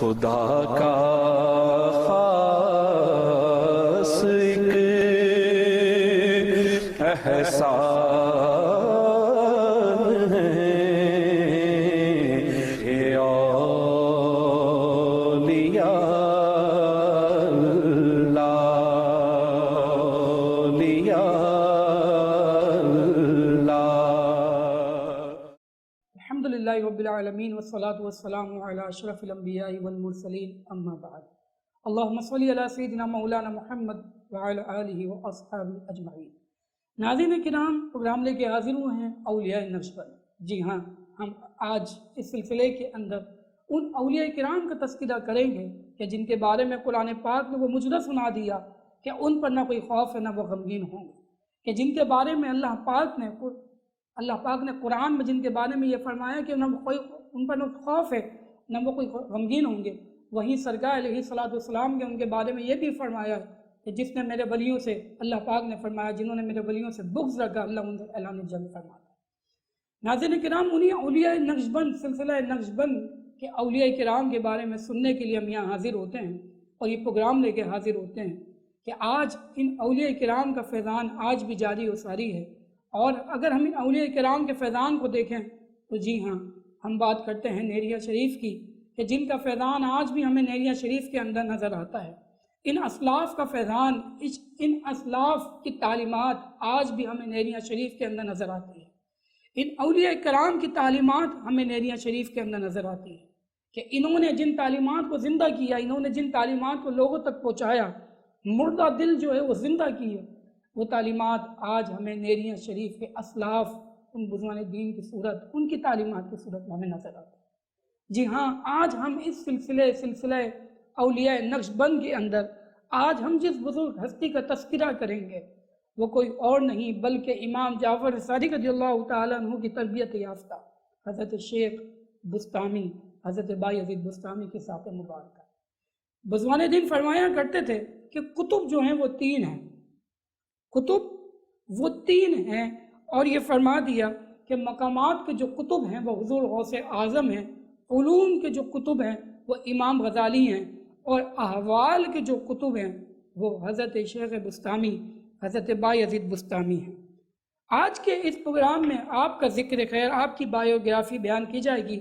خدا کا خاص ایک احسان ہے یہ اولیاء الحمدللہ رب العالمین والصلاة والسلام علی اشرف الانبیاء والمرسلین اما بعد اللہم صلی علی سیدنا مولانا محمد وعلی آلہ واصحابہ اجمعین۔ ناظرین کرام، پروگرام لے کے حاضر ہوئے ہیں اولیاء نقشبند۔ جی ہاں، ہم آج اس سلسلے کے اندر ان اولیاء کرام کا تذکرہ کریں گے کہ جن کے بارے میں قرآن پاک نے وہ مجرہ سنا دیا کہ ان پر نہ کوئی خوف ہے نہ وہ غمگین ہوں گے، کہ جن کے بارے میں اللہ پاک نے قرآن میں جن کے بارے میں یہ فرمایا کہ ان پر نہ خوف ہے نہ وہ کوئی غمگین ہوں گے، وہیں سرکار علیہ السلام نے ان کے بارے میں یہ بھی فرمایا کہ جس نے میرے ولیوں سے، اللہ پاک نے فرمایا جنہوں نے میرے ولیوں سے بغض رکھا اللہ ان سے اعلان جنگ فرماتا ہے۔ ناظرین کرام، انہی اولیاء نقشبند، سلسلہ نقشبند کے اولیاء کرام کے بارے میں سننے کے لیے ہم یہاں حاضر ہوتے ہیں اور یہ پروگرام لے کے حاضر ہوتے ہیں کہ آج ان اولیاء کرام کا فیضان آج بھی جاری و ساری ہے۔ اور اگر ہم ان اولیاء کرام کے فیضان کو دیکھیں تو جی ہاں، ہم بات کرتے ہیں نیریہ شریف کی کہ جن کا فیضان آج بھی ہمیں نیریہ شریف کے اندر نظر آتا ہے۔ ان اسلاف کا فیضان، ان اسلاف کی تعلیمات آج بھی ہمیں نیریہ شریف کے اندر نظر آتی ہے۔ ان اولیاء کرام کی تعلیمات ہمیں نیریہ شریف کے اندر نظر آتی ہے کہ انہوں نے جن تعلیمات کو زندہ کیا، انہوں نے جن تعلیمات کو لوگوں تک پہنچایا، مردہ دل جو ہے وہ زندہ کی ہے، وہ تعلیمات آج ہمیں نیریہ شریف کے اسلاف، ان بزرگان دین کی صورت، ان کی تعلیمات کی صورت میں ہمیں نظر آتی ہے۔ جی ہاں، آج ہم اس سلسلہ اولیاء نقشبند کے اندر آج ہم جس بزرگ ہستی کا تذکرہ کریں گے وہ کوئی اور نہیں بلکہ امام جعفر صادق رضی اللہ تعالیٰ عنہ کی تربیت یافتہ حضرت شیخ بسطامی، حضرت بایزید بسطامی کے ساتھ مبارکہ۔ بزرگان دین فرمایا کرتے تھے کہ کتب جو ہیں وہ تین ہیں، کتب وہ تین ہیں، اور یہ فرما دیا کہ مقامات کے جو کتب ہیں وہ حضور غوث اعظم ہیں، علوم کے جو کتب ہیں وہ امام غزالی ہیں، اور احوال کے جو کتب ہیں وہ حضرت شیخ بسطامی، حضرت بایزید بسطامی ہیں۔ آج کے اس پروگرام میں آپ کا ذکر خیر، آپ کی بایوگرافی بیان کی جائے گی۔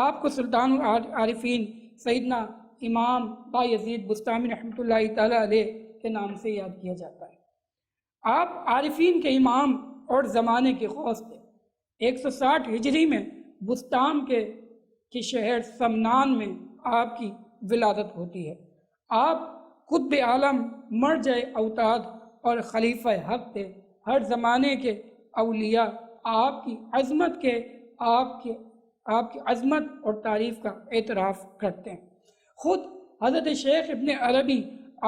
آپ کو سلطان العارفین سیدنا امام بایزید بسطامی رحمۃ اللہ تعالیٰ علیہ کے نام سے یاد کیا جاتا ہے۔ آپ عارفین کے امام اور زمانے کے غوث تھے۔ 160 ہجری میں بسطام کے شہر سمنان میں آپ کی ولادت ہوتی ہے۔ آپ قطب عالم، مرجع اوتاد اور خلیفہ حق تھے۔ ہر زمانے کے اولیاء آپ کی عظمت اور تعریف کا اعتراف کرتے ہیں۔ خود حضرت شیخ ابن عربی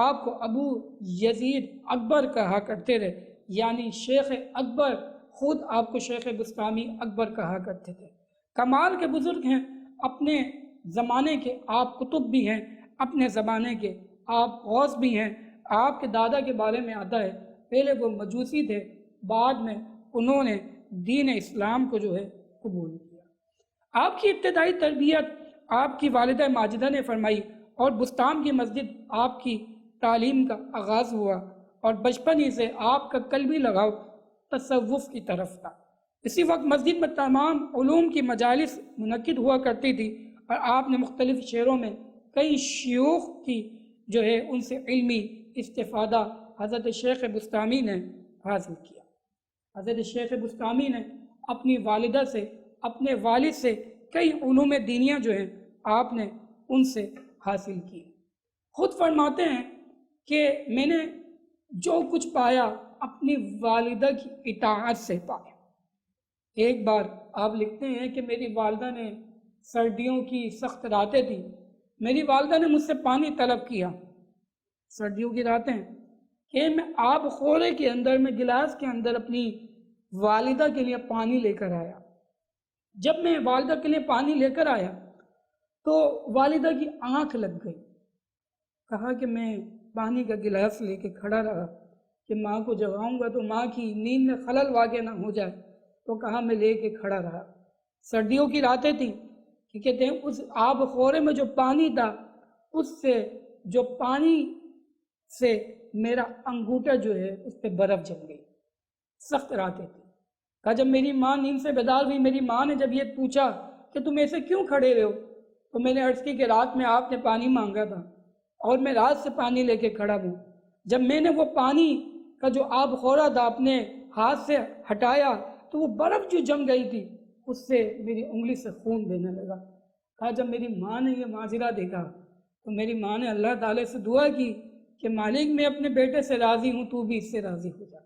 آپ کو ابو یزید اکبر کہا کرتے تھے، یعنی شیخ اکبر، خود آپ کو شیخ بسطامی اکبر کہا کرتے تھے۔ کمال کے بزرگ ہیں، اپنے زمانے کے آپ کتب بھی ہیں، اپنے زمانے کے آپ غوث بھی ہیں۔ آپ کے دادا کے بارے میں آتا ہے پہلے وہ مجوسی تھے، بعد میں انہوں نے دین اسلام کو جو ہے قبول کیا۔ آپ کی ابتدائی تربیت آپ کی والدہ ماجدہ نے فرمائی اور بسطام کی مسجد آپ کی تعلیم کا آغاز ہوا، اور بچپن ہی سے آپ کا قلبی لگاؤ تصوف کی طرف تھا۔ اسی وقت مسجد میں تمام علوم کی مجالس منعقد ہوا کرتی تھی، اور آپ نے مختلف شہروں میں کئی شیوخ کی جو ہے ان سے علمی استفادہ حضرت شیخ بسطامی نے حاصل کیا۔ حضرت شیخ بسطامی نے اپنی والدہ سے، اپنے والد سے کئی علوم دینیہ جو ہیں آپ نے ان سے حاصل کی۔ خود فرماتے ہیں کہ میں نے جو کچھ پایا اپنی والدہ کی اطاعت سے پایا۔ ایک بار آپ لکھتے ہیں کہ میری والدہ نے، سردیوں کی سخت راتیں تھیں، میری والدہ نے مجھ سے پانی طلب کیا، سردیوں کی راتیں، کہ میں آب خورے کے اندر، میں گلاس کے اندر اپنی والدہ کے لیے پانی لے کر آیا۔ جب میں والدہ کے لیے پانی لے کر آیا تو والدہ کی آنکھ لگ گئی۔ کہا کہ میں پانی کا گلاس لے کے کھڑا رہا کہ ماں کو جگاؤں گا تو ماں کی نیند میں خلل واقع نہ ہو جائے، تو کہا میں لے کے کھڑا رہا۔ سردیوں کی راتیں تھیں کہ کہتے ہیں اس آب خورے میں جو پانی تھا اس سے جو پانی سے میرا انگوٹھا جو ہے اس پہ برف جم گئی، سخت راتیں تھی۔ کہا جب میری ماں نیند سے بیدار ہوئی، میری ماں نے جب یہ پوچھا کہ تم ایسے کیوں کھڑے ہوئے ہو، تو میں نے عرض کی کہ رات میں آپ نے پانی مانگا تھا اور میں رات سے پانی لے کے کھڑا ہوں۔ جب میں نے وہ پانی کا جو آب خورا تھا اپنے ہاتھ سے ہٹایا تو وہ برف جو جم گئی تھی اس سے میری انگلی سے خون بہنے لگا۔ کہا جب میری ماں نے یہ ماجرا دیکھا تو میری ماں نے اللہ تعالیٰ سے دعا کی کہ مالک میں اپنے بیٹے سے راضی ہوں، تو بھی اس سے راضی ہو جا۔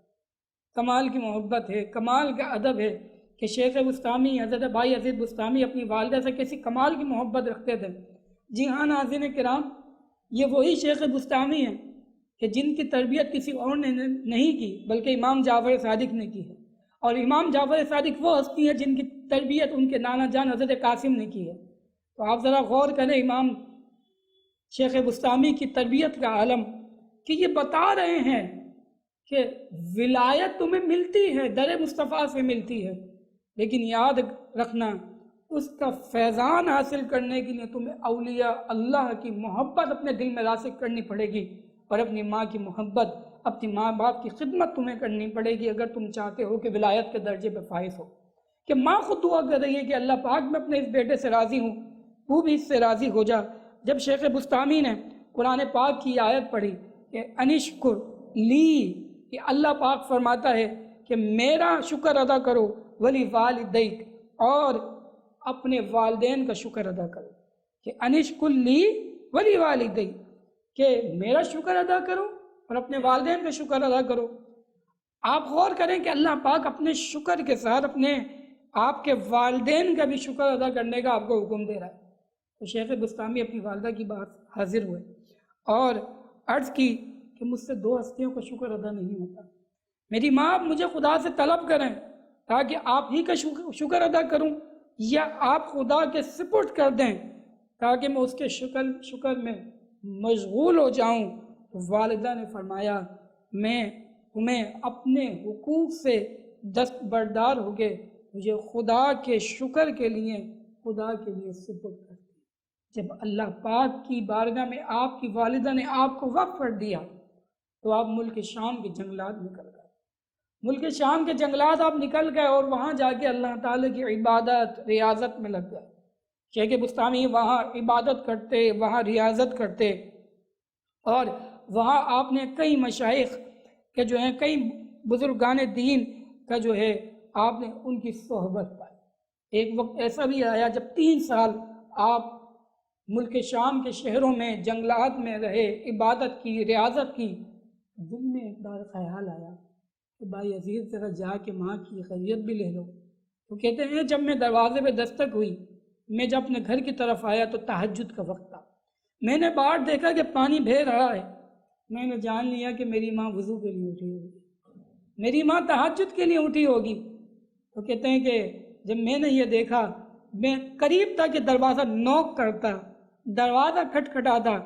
کمال کی محبت ہے، کمال کا ادب ہے کہ شیخ بستامی حضرت بھائی عزیز بستامی اپنی والدہ سے کیسی کمال کی محبت رکھتے تھے۔ جی ہاں ناظرین کرام، یہ وہی شیخ بستامی ہیں کہ جن کی تربیت کسی اور نے نہیں کی بلکہ امام جعفر صادق نے کی ہے، اور امام جعفر صادق وہ ہستی ہیں جن کی تربیت ان کے نانا جان حضرت قاسم نے کی ہے۔ تو آپ ذرا غور کریں امام شیخ بستامی کی تربیت کا عالم کہ یہ بتا رہے ہیں کہ ولایت تمہیں ملتی ہے، در مصطفیٰ سے ملتی ہے، لیکن یاد رکھنا اس کا فیضان حاصل کرنے کے لیے تمہیں اولیاء اللہ کی محبت اپنے دل میں راسخ کرنی پڑے گی، اور اپنی ماں کی محبت، اپنی ماں باپ کی خدمت تمہیں کرنی پڑے گی اگر تم چاہتے ہو کہ ولایت کے درجے پہ فائز ہو۔ کہ ماں خود دعا کر رہی ہے کہ اللہ پاک میں اپنے اس بیٹے سے راضی ہوں، تو بھی اس سے راضی ہو جا۔ جب شیخ بستامی نے قرآن پاک کی آیت پڑھی کہ انشکر لی، کہ اللہ پاک فرماتا ہے کہ میرا شکر ادا کرو، ولی والدیک، اور اپنے والدین کا شکر ادا کرو، کہ انشکر لی ولی والدیک، کہ میرا شکر ادا کرو اور اپنے والدین کا شکر ادا کرو۔ آپ غور کریں کہ اللہ پاک اپنے شکر کے ساتھ اپنے آپ کے والدین کا بھی شکر ادا کرنے کا آپ کو حکم دے رہا ہے۔ تو شیخ بستامی اپنی والدہ کی بات حاضر ہوئے اور عرض کی کہ مجھ سے دو ہستیوں کا شکر ادا نہیں ہوتا، میری ماں آپ مجھے خدا سے طلب کریں تاکہ آپ ہی کا شکر ادا کروں، یا آپ خدا کے سپرد کر دیں تاکہ میں اس کے شکر میں مشغول ہو جاؤں۔ تو والدہ نے فرمایا میں تمہیں اپنے حقوق سے دستبردار ہو کے مجھے خدا کے شکر کے لیے خدا کے لیے سپرد کر دیا۔ جب اللہ پاک کی بارگاہ میں آپ کی والدہ نے آپ کو وقف کر دیا تو آپ ملک شام کے جنگلات نکل گئے، ملک شام کے جنگلات آپ نکل گئے اور وہاں جا کے اللہ تعالیٰ کی عبادت ریاضت میں لگ گئے۔ شیخ بستامی وہاں عبادت کرتے، وہاں ریاضت کرتے، اور وہاں آپ نے کئی مشائخ کے جو ہیں، کئی بزرگان دین کا جو ہے آپ نے ان کی صحبت پائی۔ ایک وقت ایسا بھی آیا جب 3 سال آپ ملک شام کے شہروں میں جنگلات میں رہے، عبادت کی، ریاضت کی۔ دل میں ایک بار خیال آیا کہ بھائی عزیز ذرا جا کے ماں کی خیریت بھی لے لو۔ تو کہتے ہیں جب میں دروازے پہ دستک ہوئی، میں جب اپنے گھر کی طرف آیا تو تہجد کا وقت تھا، میں نے باہر دیکھا کہ پانی بہہ رہا ہے، میں نے جان لیا کہ میری ماں وضو کے لیے اٹھی ہوگی، میری ماں تہجد کے لیے اٹھی ہوگی۔ تو کہتے ہیں کہ جب میں نے یہ دیکھا، میں قریب تھا کہ دروازہ نوک کرتا، دروازہ کھٹکھٹاتا،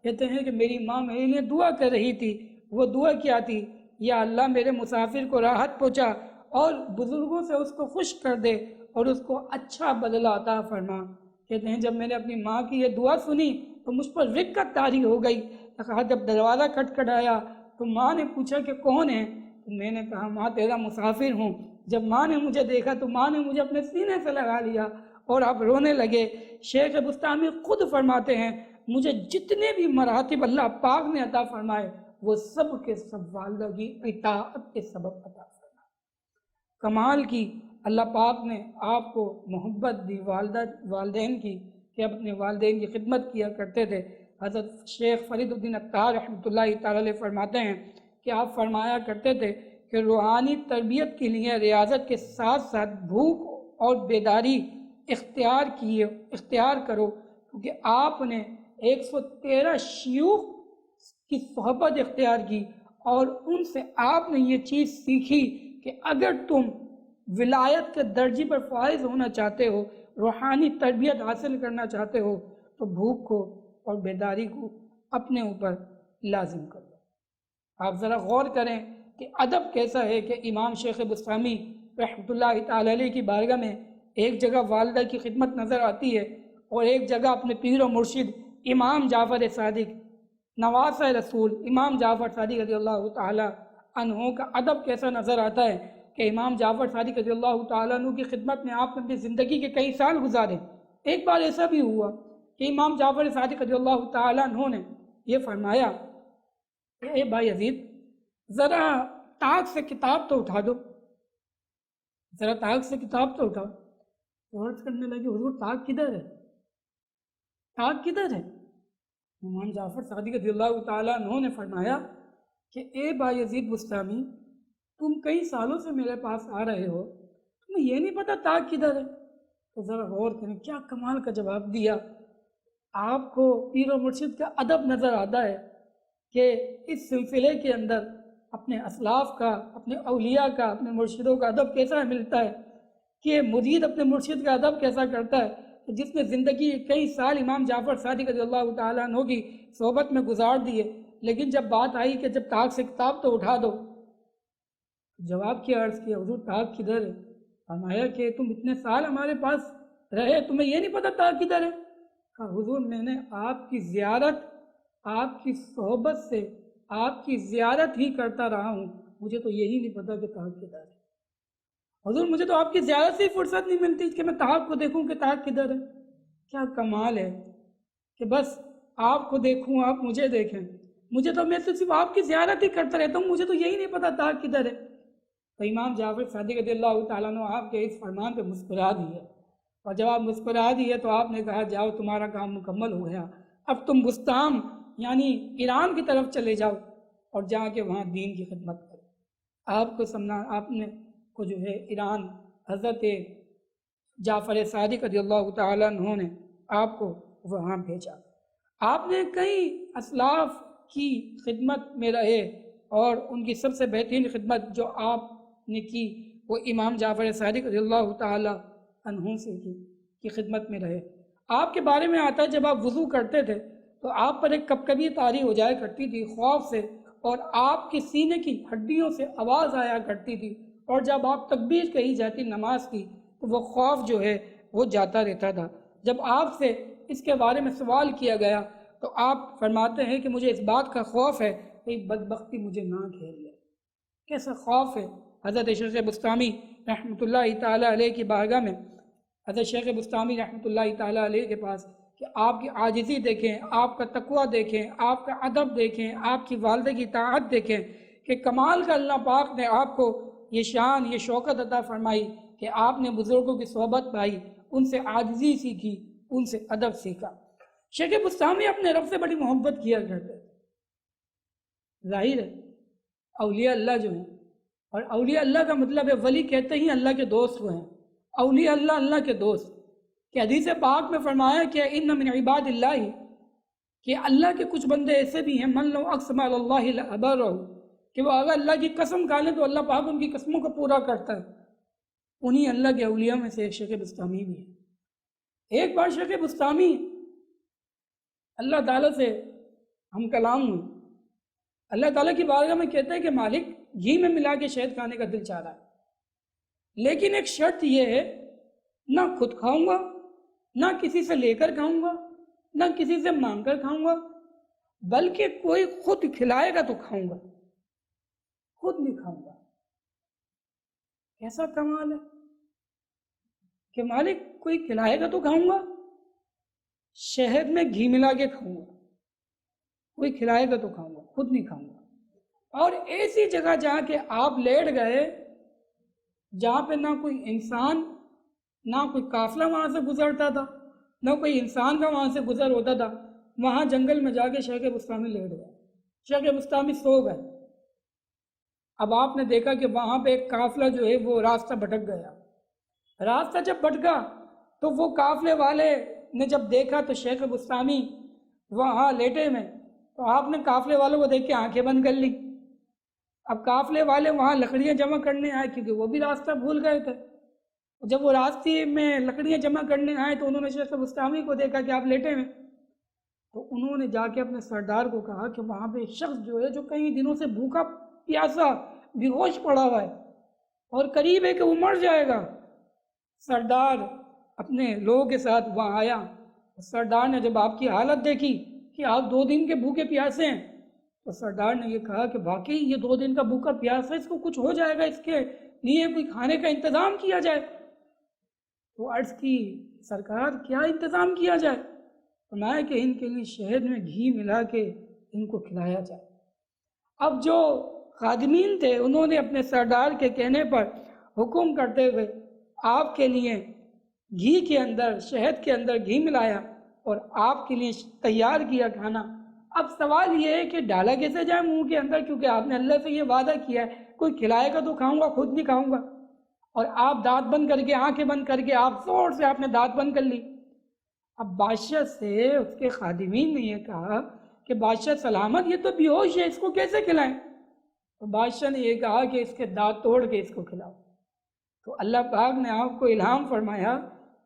کہتے ہیں کہ میری ماں میرے لیے دعا کر رہی تھی۔ وہ دعا کیا تھی؟ یا اللہ میرے مسافر کو راحت پہنچا اور بزرگوں سے اس کو خوش کر دے اور اس کو اچھا بدلہ عطا فرما۔ کہتے ہیں جب میں نے اپنی ماں کی یہ دعا سنی تو مجھ پر رقت طاری ہو گئی۔ کہا جب دروازہ کھٹکھٹایا تو ماں نے پوچھا کہ کون ہے؟ تو میں نے کہا ماں تیرا مسافر ہوں۔ جب ماں نے مجھے دیکھا تو ماں نے مجھے اپنے سینے سے لگا لیا اور آپ رونے لگے۔ شیخ بستامی خود فرماتے ہیں مجھے جتنے بھی مراتب اللہ پاک نے عطا فرمائے وہ سب کے سب والدہ کی اطاعت کے سبب عطا فرمائے۔ کمال کی اللہ پاک نے آپ کو محبت دی والدین کی کہ اپنے والدین کی خدمت کیا کرتے تھے۔ حضرت شیخ فرید الدین عطار رحمۃ اللہ تعالی علیہ فرماتے ہیں کہ آپ فرمایا کرتے تھے کہ روحانی تربیت کے لیے ریاضت کے ساتھ ساتھ بھوک اور بیداری اختیار کرو، کیونکہ آپ نے 113 شیوخ کی صحبت اختیار کی اور ان سے آپ نے یہ چیز سیکھی کہ اگر تم ولایت کے درجے پر فائز ہونا چاہتے ہو، روحانی تربیت حاصل کرنا چاہتے ہو، تو بھوک کو اور بیداری کو اپنے اوپر لازم کرو۔ آپ ذرا غور کریں کہ ادب کیسا ہے کہ امام شیخ بستامی رحمۃ اللہ تعالی علیہ کی بارگاہ میں ایک جگہ والدہ کی خدمت نظر آتی ہے اور ایک جگہ اپنے پیر و مرشد امام جعفر صادق نواسہ رسول امام جعفر صادق رضی اللہ تعالیٰ عنہ کا ادب کیسا نظر آتا ہے کہ امام جعفر صادق رضی اللہ تعالیٰ عنہ کی خدمت میں آپ نے اپنی زندگی کے کئی سال گزارے۔ ایک بار ایسا بھی ہوا کہ امام جعفر صادق رضی اللہ تعالیٰ عنہ نے یہ فرمایا کہ اے بھائی یزید ذرا طاق سے کتاب تو اٹھا دو، ذرا طاق سے کتاب تو اٹھاؤ۔ عرض کرنے لگے حضور طاق کدھر ہے، طاق کدھر ہے؟ امام جعفر صادق رضی اللہ تعالیٰ عنہ نے فرمایا کہ اے بھائی یزید بستامی تم کئی سالوں سے میرے پاس آ رہے ہو، تمہیں یہ نہیں پتہ طاق کدھر ہے؟ تو ذرا غور کریں کیا کمال کا جواب دیا۔ آپ کو پیر و مرشد کا ادب نظر آتا ہے کہ اس سلسلے کے اندر اپنے اسلاف کا، اپنے اولیاء کا، اپنے مرشدوں کا ادب کیسا ملتا ہے، کہ مرید اپنے مرشد کا ادب کیسا کرتا ہے، کہ جس نے زندگی کئی سال امام جعفر صادق رضی اللہ تعالیٰ عنہ کی صحبت میں گزار دیے، لیکن جب بات آئی کہ جب طاق سے کتاب تو اٹھا دو، جواب کیا عرض کیا حضور طاق کدھر ہے؟ فرمایا کہ تم اتنے سال ہمارے پاس رہے تمہیں یہ نہیں پتہ طاق کدھر ہے؟ کہا حضور میں نے آپ کی زیارت، آپ کی صحبت سے آپ کی زیارت ہی کرتا رہا ہوں، مجھے تو یہی نہیں پتہ کہ طاق کدھر ہے۔ حضور مجھے تو آپ کی زیارت سے ہی فرصت نہیں ملتی کہ میں طاق کو دیکھوں کہ طاق کدھر ہے۔ کیا کمال ہے کہ بس آپ کو دیکھوں، آپ مجھے دیکھیں، مجھے تو میں صرف آپ کی زیارت ہی کرتا رہتا ہوں، مجھے تو یہی نہیں پتہ طاق کدھر ہے۔ تو امام جعفر صادق رضی اللہ تعالیٰ عنہ آپ کے اس فرمان پہ مسکرا دیے، اور جب آپ مسکرا دیے تو آپ نے کہا جاؤ تمہارا کام مکمل ہو گیا، اب تم بستام یعنی ایران کی طرف چلے جاؤ اور جا کے وہاں دین کی خدمت کرو۔ آپ کو سمنا آپ نے کو جو ہے ایران حضرت جعفر صادق رضی اللہ تعالیٰ عنہ نے آپ کو وہاں بھیجا۔ آپ نے کئی اسلاف کی خدمت میں رہے اور ان کی سب سے بہترین خدمت جو آپ نے کی وہ امام جعفر صادق رضی اللہ تعالیٰ عنہ سے کی خدمت میں رہے۔ آپ کے بارے میں آتا ہے جب آپ وضو کرتے تھے تو آپ پر ایک کبکبی طاری ہو جایا کرتی تھی خوف سے، اور آپ کے سینے کی ہڈیوں سے آواز آیا کرتی تھی، اور جب آپ تکبیر کہی جاتی نماز کی تو وہ خوف جو ہے وہ جاتا رہتا تھا۔ جب آپ سے اس کے بارے میں سوال کیا گیا تو آپ فرماتے ہیں کہ مجھے اس بات کا خوف ہے کہ بدبختی مجھے نہ گھیر لے۔ کیسا خوف ہے؟ حضرت شیخ بستامی رحمۃ اللہ تعالیٰ علیہ کی بارگاہ میں، حضرت شیخ بستامی رحمۃ اللہ تعالیٰ علیہ کے پاس کہ آپ کی عاجزی دیکھیں، آپ کا تقوی دیکھیں، آپ کا ادب دیکھیں، آپ کی والدہ کی اطاعت دیکھیں، کہ کمال کا اللہ پاک نے آپ کو یہ شان، یہ شوکت عطا فرمائی کہ آپ نے بزرگوں کی صحبت پائی، ان سے عاجزی سیکھی، ان سے ادب سیکھا۔ شیخ بستامی اپنے رب سے بڑی محبت کیا کرتے تھے۔ ظاہر ہے اولیاء اللہ جو ہیں، اور اولیاء اللہ کا مطلب ہے ولی کہتے ہی اللہ کے دوست وہ ہیں، اولیاء اللہ اللہ کے دوست، کہ حدیث پاک میں فرمایا کہ ان من عباد اللہ، کہ اللہ کے کچھ بندے ایسے بھی ہیں من لو اقسم علی اللہ لابرہ، کہ وہ اگر اللہ کی قسم کھا لیں تو اللہ پاک ان کی قسموں کو پورا کرتا ہے۔ انہی اللہ کے اولیاء میں سے ایک شیخ بستامی بھی ہے۔ ایک بار شیخ بستامی اللہ تعالیٰ سے ہم کلام ہوئے، اللہ تعالیٰ کی بارگاہ میں کہتے ہیں کہ مالک گھی میں ملا کے شہد کھانے کا دل چاہ رہا ہے، لیکن ایک شرط یہ ہے نہ خود کھاؤں گا، نہ کسی سے لے کر کھاؤں گا، نہ کسی سے مانگ کر کھاؤں گا، بلکہ کوئی خود کھلائے گا تو کھاؤں گا، خود نہیں کھاؤں گا۔ کیسا کمال ہے کہ مالک کوئی کھلائے گا تو کھاؤں گا، شہد میں گھی ملا کے کھاؤں گا، کوئی کھلائے گا تو کھاؤں گا، خود نہیں کھاؤں گا۔ اور ایسی جگہ جہاں کہ آپ لیٹ گئے، جہاں پہ نہ کوئی انسان، نہ کوئی قافلہ وہاں سے گزرتا تھا، نہ کوئی انسان کا وہاں سے گزر ہوتا تھا، وہاں جنگل میں جا کے شیخ بستامی لیٹ گئے، شیخ بستامی سو گئے۔ اب آپ نے دیکھا کہ وہاں پہ ایک قافلہ جو ہے وہ راستہ بھٹک گیا۔ راستہ جب بھٹکا تو وہ قافلے والے نے جب دیکھا تو شیخ بستامی وہاں لیٹے میں، تو آپ نے قافلے والوں کو دیکھ کے آنکھیں بند کر لی۔ اب قافلے والے وہاں لکڑیاں جمع کرنے آئے کیونکہ وہ بھی راستہ بھول گئے تھے۔ جب وہ راستے میں لکڑیاں جمع کرنے آئے تو انہوں نے شیخ بستامی کو دیکھا کہ آپ لیٹے ہیں، تو انہوں نے جا کے اپنے سردار کو کہا کہ وہاں پہ ایک شخص جو ہے جو کئی دنوں سے بھوکا پیاسا بے ہوش پڑا ہوا ہے اور قریب ہے کہ وہ مر جائے گا۔ سردار اپنے لوگوں کے ساتھ وہاں آیا، سردار نے جب آپ کی حالت دیکھی کہ آپ 2 دن کے بھوکے پیاسے ہیں، تو سردار نے یہ کہا کہ واقعی یہ 2 دن کا بھوکا پیاسا ہے، اس کو کچھ ہو جائے گا، اس کے لیے کوئی کھانے کا انتظام کیا جائے۔ تو عرض کی سرکار کیا انتظام کیا جائے؟ فرمایا کہ ان کے لیے شہد میں گھی ملا کے ان کو کھلایا جائے۔ اب جو خادمین تھے انہوں نے اپنے سردار کے کہنے پر حکم کرتے ہوئے آپ کے لیے گھی کے اندر، شہد کے اندر گھی ملایا اور آپ کے لیے تیار کیا کھانا۔ اب سوال یہ ہے کہ ڈالا کیسے جائے منہ کے اندر، کیونکہ آپ نے اللہ سے یہ وعدہ کیا ہے کوئی کھلائے گا تو کھاؤں گا، خود نہیں کھاؤں گا۔ اور آپ دانت بند کر کے، آنکھیں بند کر کے، آپ زور سے آپ نے دانت بند کر لی۔ اب بادشاہ سے اس کے خادمین نے یہ کہا کہ بادشاہ سلامت، یہ تو بے ہوش ہے، اس کو کیسے کھلائیں؟ تو بادشاہ نے یہ کہا کہ اس کے دانت توڑ کے اس کو کھلاؤ۔ تو اللہ پاک نے آپ کو الہام فرمایا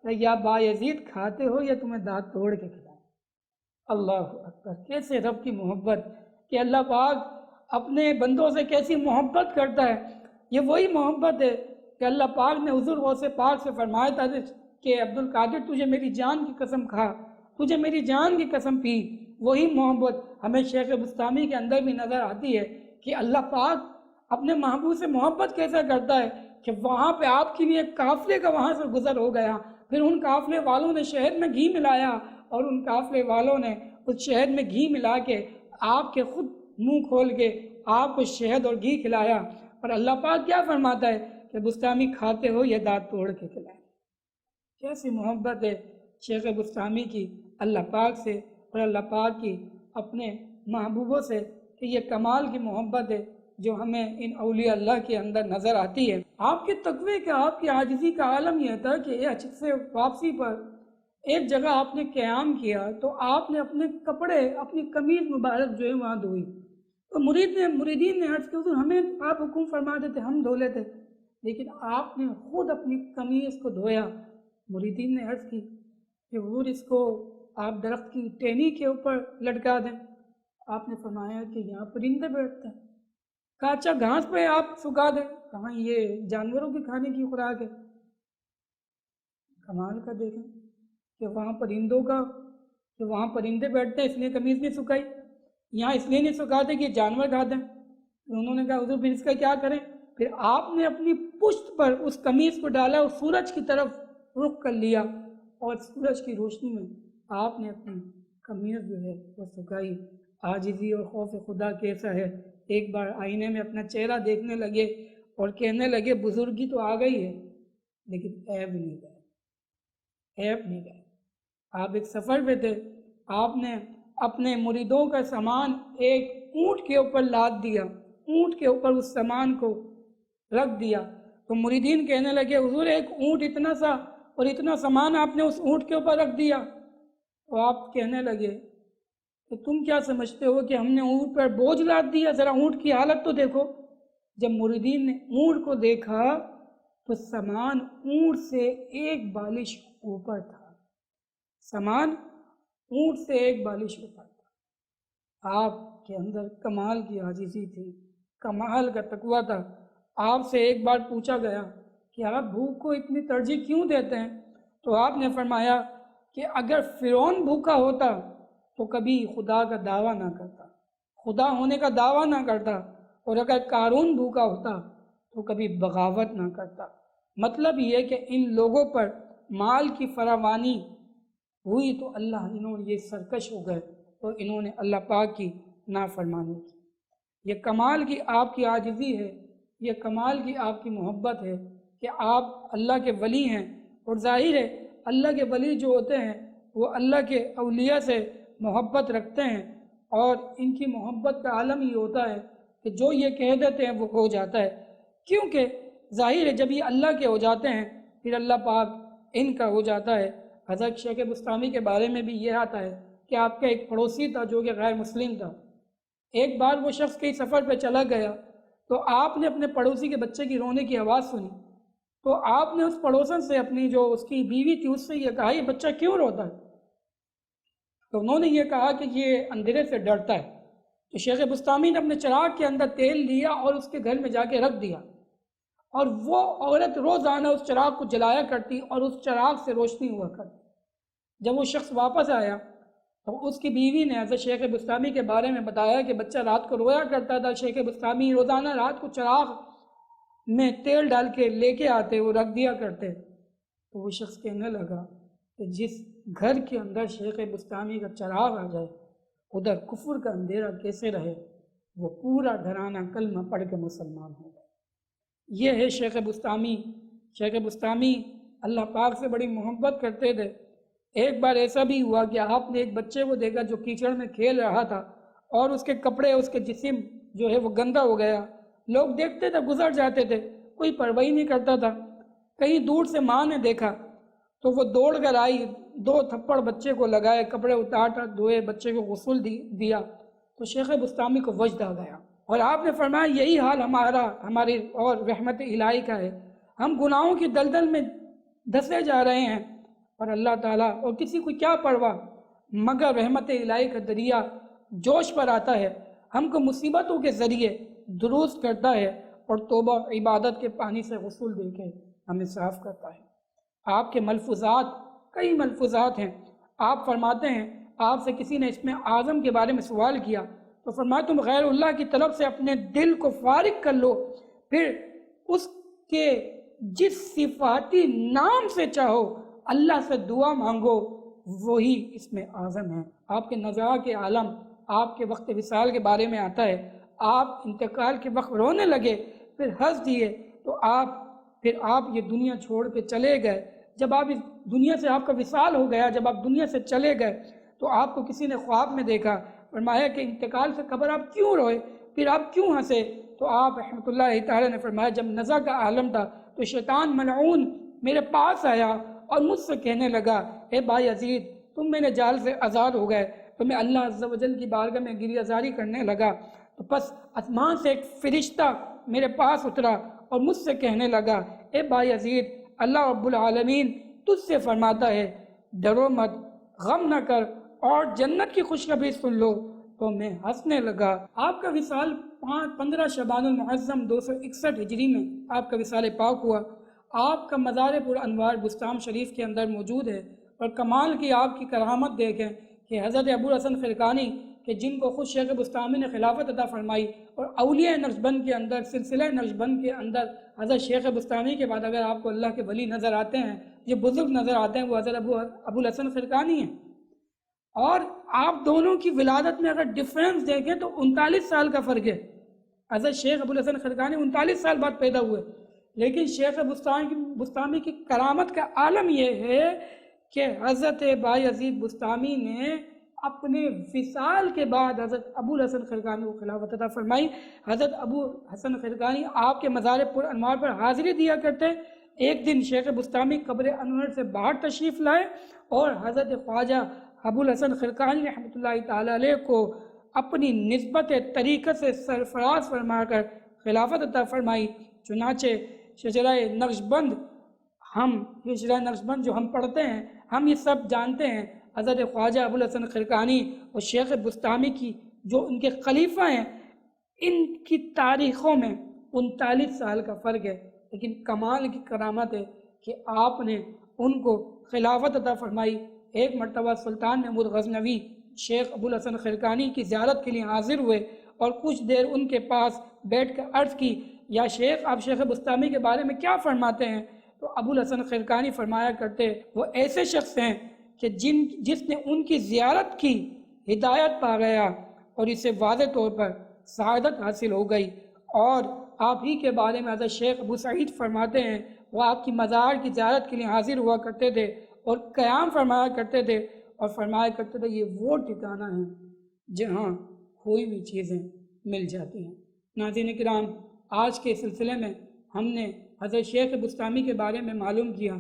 کہ یا بایزید کھاتے ہو یا تمہیں دانت توڑ کے کھلائیں۔ اللہ اکبر! کیسے رب کی محبت، کہ اللہ پاک اپنے بندوں سے کیسی محبت کرتا ہے۔ یہ وہی محبت ہے کہ اللہ پاک نے حضور غوث پاک سے فرمایا تھا کہ عبد القادر تجھے میری جان کی قسم کھا، تجھے میری جان کی قسم پی۔ وہی محبت ہمیں شیخ بسطامی کے اندر بھی نظر آتی ہے کہ اللہ پاک اپنے محبوب سے محبت کیسا کرتا ہے کہ وہاں پہ آپ کے لیے ایک قافلے کا وہاں سے گزر ہو گیا، پھر ان قافلے والوں نے شہد میں گھی ملایا اور ان قافلے والوں نے اس شہد میں گھی ملا کے آپ کے خود منہ کھول کے آپ کو شہد اور گھی کھلایا۔ اور اللہ پاک کیا فرماتا ہے کہ بسطامی کھاتے ہو یا دانت توڑ کے کھلائیں۔ کیسی محبت ہے شیخ بسطامی کی اللہ پاک سے اور اللہ پاک کی اپنے محبوبوں سے، کہ یہ کمال کی محبت ہے جو ہمیں ان اولیاء اللہ کے اندر نظر آتی ہے۔ آپ کے تقوی کا، آپ کی عاجزی کا عالم یہ تھا کہ حج سے واپسی پر ایک جگہ آپ نے قیام کیا تو آپ نے اپنے کپڑے، اپنی قمیض مبارک جو ہے وہاں دھوئی۔ تو مریدین نے عرض کیا حضور ہمیں آپ حکم فرما دیتے ہم دھو لیتے، لیکن آپ نے خود اپنی قمیض کو دھویا۔ مریدین نے عرض کی کہ حضور اس کو آپ درخت کی ٹہنی کے اوپر لٹکا دیں۔ آپ نے فرمایا کہ یہاں پرندے بیٹھتے ہیں۔ کہا اچھا گھاس پہ آپ سکھا دیں۔ کہاں یہ جانوروں کے کھانے کی خوراک ہے۔ کمال کا دیکھیں کہ وہاں پرندے بیٹھتے ہیں، اس لیے قمیض نہیں سکھائی، یہاں اس لیے نہیں سکھاتے کہ جانور کھا دیں۔ انہوں نے کہا حضور پھر اس کا کیا کریں؟ پھر آپ نے اپنی پشت پر اس قمیض کو ڈالا اور سورج کی طرف رخ کر لیا، اور سورج کی روشنی میں آپ نے اپنی قمیض جو ہے وہ سکھائی۔ عاجزی اور خوف خدا کیسا ہے! ایک بار آئینے میں اپنا چہرہ دیکھنے لگے اور کہنے لگے بزرگی تو آ گئی ہے لیکن عیب نہیں گئے۔ آپ ایک سفر پہ تھے، آپ نے اپنے مریدوں کا سامان ایک اونٹ کے اوپر لاد دیا، اونٹ کے اوپر اس سامان کو رکھ دیا، تو مریدین کہنے لگے حضور ایک اونٹ اتنا سا اور اتنا سامان آپ نے اس اونٹ کے اوپر رکھ دیا۔ تو آپ کہنے لگے کہ تم کیا سمجھتے ہو کہ ہم نے اونٹ پر بوجھ لاد دیا؟ ذرا اونٹ کی حالت تو دیکھو۔ جب مریدین نے اونٹ کو دیکھا تو سامان اونٹ سے ایک بالش اوپر تھا، سامان اونٹ سے ایک بالش اوپر تھا۔ آپ کے اندر کمال کی عاجزی تھی، کمال کا تقویٰ تھا۔ آپ سے ایک بار پوچھا گیا کہ آپ بھوک کو اتنی ترجیح کیوں دیتے ہیں؟ تو آپ نے فرمایا کہ اگر فرعون بھوکا ہوتا تو کبھی خدا کا دعویٰ نہ کرتا، خدا ہونے کا دعویٰ نہ کرتا، اور اگر قارون بھوکا ہوتا تو کبھی بغاوت نہ کرتا۔ مطلب یہ کہ ان لوگوں پر مال کی فراوانی ہوئی تو انہوں نے یہ سرکش ہو گئے اور انہوں نے اللہ پاک کی نافرمانی کی۔ یہ کمال کی آپ کی عاجزی ہے، یہ کمال کی آپ کی محبت ہے کہ آپ اللہ کے ولی ہیں، اور ظاہر ہے اللہ کے ولی جو ہوتے ہیں وہ اللہ کے اولیاء سے محبت رکھتے ہیں، اور ان کی محبت کا عالم یہ ہوتا ہے کہ جو یہ کہہ دیتے ہیں وہ ہو جاتا ہے، کیونکہ ظاہر ہے جب یہ اللہ کے ہو جاتے ہیں پھر اللہ پاک ان کا ہو جاتا ہے۔ حضرت شیخ بسطامی کے بارے میں بھی یہ آتا ہے کہ آپ کا ایک پڑوسی تھا جو کہ غیر مسلم تھا۔ ایک بار وہ شخص کئی سفر پہ چلا گیا تو آپ نے اپنے پڑوسی کے بچے کی رونے کی آواز سنی، تو آپ نے اس پڑوسن سے، اپنی جو اس کی بیوی تھی اس سے یہ کہا یہ بچہ کیوں روتا ہے؟ تو انہوں نے یہ کہا کہ یہ اندھیرے سے ڈرتا ہے۔ تو شیخ بسطامی نے اپنے چراغ کے اندر تیل لیا اور اس کے گھر میں جا کے رکھ دیا، اور وہ عورت روزانہ اس چراغ کو جلایا کرتی اور اس چراغ سے روشنی ہوا کرتی۔ جب وہ شخص واپس آیا تو اس کی بیوی نے حضرت شیخ بسطامی کے بارے میں بتایا کہ بچہ رات کو رویا کرتا تھا، شیخ بسطامی روزانہ رات کو چراغ میں تیل ڈال کے لے کے آتے، وہ رکھ دیا کرتے۔ تو وہ شخص کہنے لگا کہ جس گھر کے اندر شیخ بسطامی کا چراغ آ جائے ادھر کفر کا اندھیرا کیسے رہے؟ وہ پورا گھرانہ کلمہ پڑھ کے مسلمان ہو گئے۔ یہ ہے شیخ بسطامی۔ شیخ بسطامی اللہ پاک سے بڑی محبت کرتے تھے۔ ایک بار ایسا بھی ہوا کہ آپ نے ایک بچے کو دیکھا جو کیچڑ میں کھیل رہا تھا اور اس کے کپڑے، اس کے جسم جو ہے وہ گندا ہو گیا۔ لوگ دیکھتے تھے، گزر جاتے تھے، کوئی پرواہ نہیں کرتا تھا۔ کہیں دور سے ماں نے دیکھا تو وہ دوڑ کر آئی، 2 تھپڑ بچے کو لگائے، کپڑے اتار دھوئے، بچے کو غسل دیا تو شیخ بسطامی کو وجد آ گیا۔ اور آپ نے فرمایا یہی حال ہماری اور رحمت الہی کا ہے۔ ہم گناہوں کی دلدل میں دھسے جا رہے ہیں اور اللہ تعالیٰ اور کسی کو کیا پرواہ، مگر رحمت الہی کا دریا جوش پر آتا ہے، ہم کو مصیبتوں کے ذریعے درست کرتا ہے اور توبہ عبادت کے پانی سے غسل دے کے ہمیں صاف کرتا ہے۔ آپ کے ملفوظات، کئی ملفوظات ہیں۔ آپ فرماتے ہیں آپ سے کسی نے اسم اعظم کے بارے میں سوال کیا تو فرمایا تم غیر اللہ کی طرف سے اپنے دل کو فارغ کر لو، پھر اس کے جس صفاتی نام سے چاہو اللہ سے دعا مانگو، وہی اسم اعظم ہے۔ آپ کے نزاع کے عالم، آپ کے وقت وصال کے بارے میں آتا ہے۔ آپ انتقال کے وقت رونے لگے، پھر ہنس دیے تو پھر آپ یہ دنیا چھوڑ کے چلے گئے۔ جب آپ اس دنیا سے آپ کا وصال ہو گیا، جب آپ دنیا سے چلے گئے تو آپ کو کسی نے خواب میں دیکھا، فرمایا کہ انتقال سے قبل آپ کیوں روئے، پھر آپ کیوں ہنسے؟ تو آپ رحمۃ اللہ تعالیٰ نے فرمایا جب نزع کا عالم تھا تو شیطان ملعون میرے پاس آیا اور مجھ سے کہنے لگا اے بھائی عزیز تم میرے جال سے آزاد ہو گئے۔ تو میں اللہ عز و جل کی بارگاہ میں گریہ زاری کرنے لگا تو پس آسمان سے ایک فرشتہ میرے پاس اترا اور مجھ سے کہنے لگا اے بھائی عزیز اللہ رب العالمین تجھ سے فرماتا ہے ڈرو مت، غم نہ کر اور جنت کی خوشخبری سن لو۔ تو میں ہنسنے لگا۔ آپ کا وصال 15 شعبان المعظم 261 ہجری میں آپ کا وصال پاک ہوا۔ آپ کا مزار پر انوار بستان شریف کے اندر موجود ہے اور کمال کی آپ کی کرامت دیکھیں کہ حضرت ابو الحسن خرقانی کہ جن کو خود شیخ بسطامی نے خلافت عطا فرمائی، اور اولیاء نقشبند کے اندر، سلسلہ نقشبند کے اندر حضرت شیخ بسطامی کے بعد اگر آپ کو اللہ کے ولی نظر آتے ہیں، یہ بزرگ نظر آتے ہیں، وہ حضرت ابو الحسن خرقانی ہیں۔ اور آپ دونوں کی ولادت میں اگر ڈفرینس دیکھیں تو 39 سال کا فرق ہے۔ حضرت شیخ ابو الحسن خرقانی 39 سال بعد پیدا ہوئے، لیکن شیخ بسطامی کی کرامت کا عالم یہ ہے کہ حضرت بائی عزیز بسطامی نے اپنے وصال کے بعد حضرت ابو الحسن خرقانی کو خلافت عطا فرمائی۔ حضرت ابو حسن خرقانی آپ کے مزار پر انوار پر حاضری دیا کرتے۔ ایک دن شیخ بسطامی قبر انور سے باہر تشریف لائے اور حضرت خواجہ ابو الحسن خرقانی رحمۃ اللہ تعالی علیہ کو اپنی نسبت طریقت سے سرفراز فرما کر خلافت عطا فرمائی۔ چنانچہ شجرہ نقشبند جو ہم پڑھتے ہیں، ہم یہ سب جانتے ہیں حضرت خواجہ ابو الحسن خرقانی اور شیخ بسطامی کی جو ان کے خلیفہ ہیں، ان کی تاریخوں میں 39 سال کا فرق ہے، لیکن کمال کی کرامت ہے کہ آپ نے ان کو خلافت عطا فرمائی۔ ایک مرتبہ سلطان محمود غزنوی شیخ ابو الحسن خرقانی کی زیارت کے لیے حاضر ہوئے اور کچھ دیر ان کے پاس بیٹھ کر عرض کی یا شیخ آپ شیخ بسطامی کے بارے میں کیا فرماتے ہیں؟ تو ابو الحسن خرقانی فرمایا کرتے وہ ایسے شخص ہیں کہ جس نے ان کی زیارت کی ہدایت پا گیا اور اسے واضح طور پر سعادت حاصل ہو گئی۔ اور آپ ہی کے بارے میں حضرت شیخ ابو سعید فرماتے ہیں وہ آپ کی مزار کی زیارت کے لیے حاضر ہوا کرتے تھے اور قیام فرمایا کرتے تھے اور فرمایا کرتے تھے یہ وہ ٹھکانہ ہے جہاں کوئی بھی چیزیں مل جاتی ہیں۔ ناظرین کرام، آج کے سلسلے میں ہم نے حضرت شیخ بسطامی کے بارے میں معلوم کیا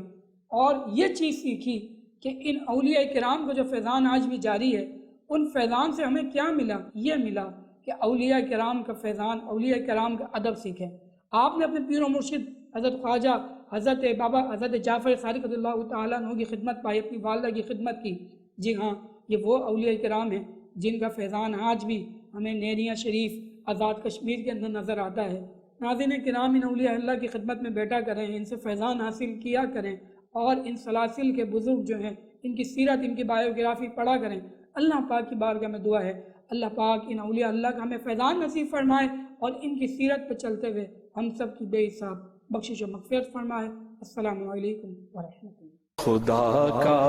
اور یہ چیز سیکھی کہ ان اولیاء کرام کو جو فیضان آج بھی جاری ہے، ان فیضان سے ہمیں کیا ملا؟ یہ ملا کہ اولیاء کرام کا فیضان، اولیاء کرام کا ادب سیکھیں۔ آپ نے اپنے پیر و مرشد حضرت خواجہ حضرت بابا حضرت جعفر صادق رضی اللہ تعالیٰ عنہ کی خدمت پائی، اپنی والدہ کی خدمت کی۔ جی ہاں، یہ وہ اولیاء کرام ہیں جن کا فیضان آج بھی ہمیں نیریاں شریف آزاد کشمیر کے اندر نظر آتا ہے۔ ناظرین کرام، ان اولیاء اللہ کی خدمت میں بیٹھا کریں، ان سے فیضان حاصل کیا کریں اور ان سلاسل کے بزرگ جو ہیں ان کی سیرت، ان کی بایوگرافی پڑھا کریں۔ اللہ پاک کی بارگاہ میں دعا ہے اللہ پاک ان اولیاء اللہ کا ہمیں فیضان نصیب فرمائے اور ان کی سیرت پہ چلتے ہوئے ہم سب کی بے حساب بخشش و مغفرت فرمائے۔ السلام علیکم ورحمۃ اللہ۔ خدا کا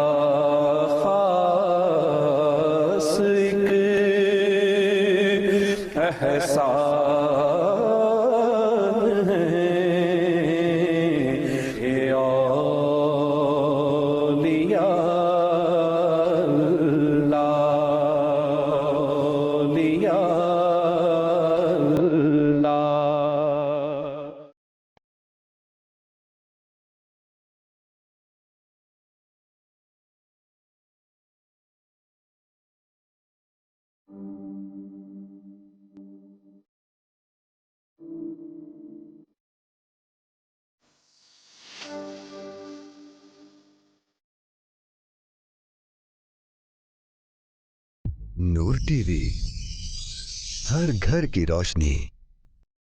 خاص ایک احسان نور ٹی وی، ہر گھر کی روشنی۔